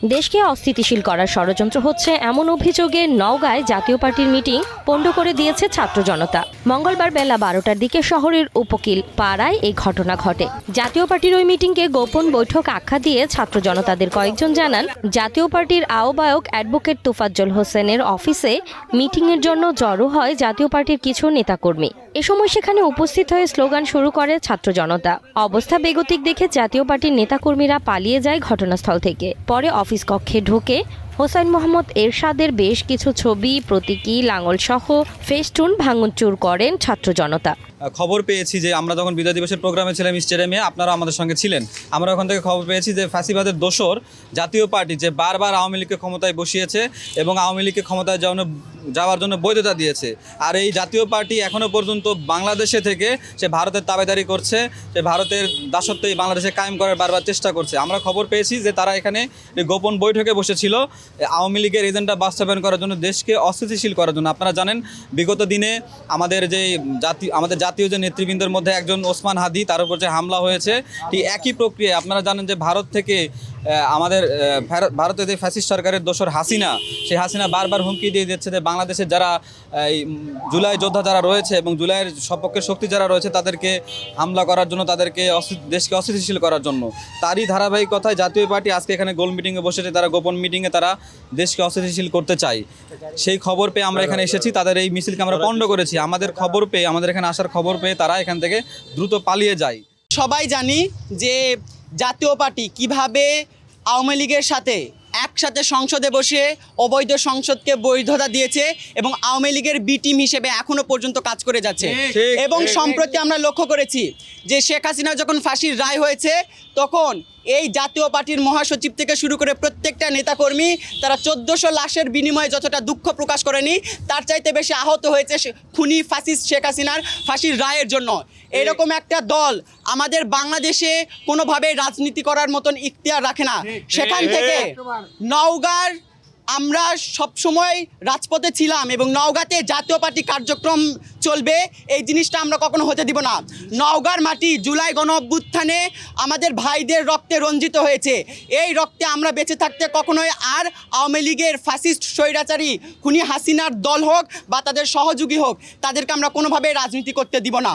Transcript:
দেশকে অস্থিতিশীল করার ষড়যন্ত্র হচ্ছে এমন অভিযোগে নওগাঁয় জাতীয় পার্টির মিটিং পণ্ড করে দিয়েছে ছাত্র জনতা। মঙ্গলবার বেলা 12টার দিকে শহরের উপকিল পাড়ায় এই ঘটনা ঘটে। জাতীয় পার্টির ওই মিটিংকে গোপন বৈঠক আখ্যা দিয়ে ছাত্র জনতাদের কয়েকজন জানান, জাতীয় পার্টির আহ্বায়ক অ্যাডভোকেট তোফাজ্জল হোসেনের অফিসে মিটিংয়ের জন্য জড়ো হয় জাতীয় পার্টির কিছু নেতাকর্মী। এ সময় সেখানে উপস্থিত হয়ে স্লোগান শুরু করে ছাত্র জনতা। অবস্থা বেগতিক দেখে জাতীয় পার্টির নেতাকর্মীরা পালিয়ে যায় ঘটনাস্থল থেকে। পরে অফিস কক্ষে ঢুকে হোসেন মোহাম্মদ এরশাদের বেশ কিছু ছবি, প্রতীকী, লাঙল সহ ফেস্টুন ভাঙচুর করেন ছাত্র জনতা। খবর পেয়েছি যে আমরা যখন বিজয় দিবসের প্রোগ্রামে ছিলাম স্টেডিয়ামে, আপনারা আমাদের সঙ্গে ছিলেন। আমরা ওখান থেকে খবর পেয়েছি যে ফ্যাসিবাদের দোসর জাতীয় পার্টি যে বারবার আওয়ামী লীগকে ক্ষমতায় বসিয়েছে এবং আওয়ামী লীগকে ক্ষমতায় যাওয়ার জন্য বৈধতা দিয়েছে। আর এই জাতীয় পার্টি এখনও পর্যন্ত বাংলাদেশে থেকে সে ভারতের তাবেদারি করছে, সে ভারতের দাসত্ব এই বাংলাদেশে কায়েম করার বারবার চেষ্টা করছে। আমরা খবর পেয়েছি যে তারা এখানে গোপন বৈঠকে বসেছিল আওয়ামী লীগের এজেন্ডা বাস্তবায়ন করার জন্য, দেশকে অস্থিতিশীল করার জন্য। আপনারা জানেন বিগত দিনে আমাদের জাতীয় যে নেতৃবৃন্দের মধ্যে একজন ওসমান হাদি, তার উপর যে হামলা হয়েছে, ঠিক একই প্রক্রিয়ায় আপনারা জানেন যে ভারত থেকে ভারতের যে ফ্যাসিস্ট সরকারের দোসর হাসিনা, সেই হাসিনা বারবার হুমকি দিয়ে দিচ্ছে যে বাংলাদেশের যারা এই জুলাই যোদ্ধা যারা রয়েছে এবং জুলাইয়ের সপক্ষের শক্তি যারা রয়েছে তাদেরকে হামলা করার জন্য, তাদেরকে দেশকে অস্থিতিশীল করার জন্য। তারই ধারাবাহিকতায় জাতীয় পার্টি আজকে এখানে গোল মিটিংয়ে বসেছে। তারা গোপন মিটিংয়ে তারা দেশকে অস্থিতিশীল করতে চায়। সেই খবর পেয়ে আমরা এখানে এসেছি, তাদের এই মিছিলকে আমরা পণ্ড করেছি। আমাদের এখানে আসার খবর পেয়ে তারা এখান থেকে দ্রুত পালিয়ে যায়। সবাই জানি যে জাতীয় পার্টি কিভাবে আওয়ামী লীগের সাথে একসাথে সংসদে বসে অবৈধ সংসদকে বৈধতা দিয়েছে এবং আওয়ামী লীগের বি টিম হিসেবে এখনো পর্যন্ত কাজ করে যাচ্ছে। এবং সম্প্রতি আমরা লক্ষ্য করেছি যে শেখ হাসিনা যখন ফাঁসির রায় হয়েছে, তখন এই জাতীয় পার্টির মহাসচিব থেকে শুরু করে প্রত্যেকটা নেতাকর্মী তারা 1400 লাশের বিনিময়ে যতটা দুঃখ প্রকাশ করেনি, তার চাইতে বেশি আহত হয়েছে খুনি ফ্যাসিস্ট শেখ হাসিনার ফাঁসির রায়ের জন্য। এরকম একটা দল আমাদের বাংলাদেশে কোনোভাবে রাজনীতি করার মতন ইখতিয়ার রাখে না। সেখান থেকে নওগাঁর আমরা সবসময় রাজপথে ছিলাম এবং নওগাঁতে জাতীয় পার্টি কার্যক্রম চলবে, এই জিনিসটা আমরা কখনো হতে দিব না। নওগাঁর মাটি জুলাই গণ অভ্যুত্থানে আমাদের ভাইদের রক্তে রঞ্জিত হয়েছে। এই রক্তে আমরা বেঁচে থাকতে কখনোই আর আওয়ামী লীগের ফ্যাসিস্ট স্বৈরাচারী খুনি হাসিনার দল হোক বা তাদের সহযোগী হোক, তাদেরকে আমরা কোনোভাবে রাজনীতি করতে দিব না।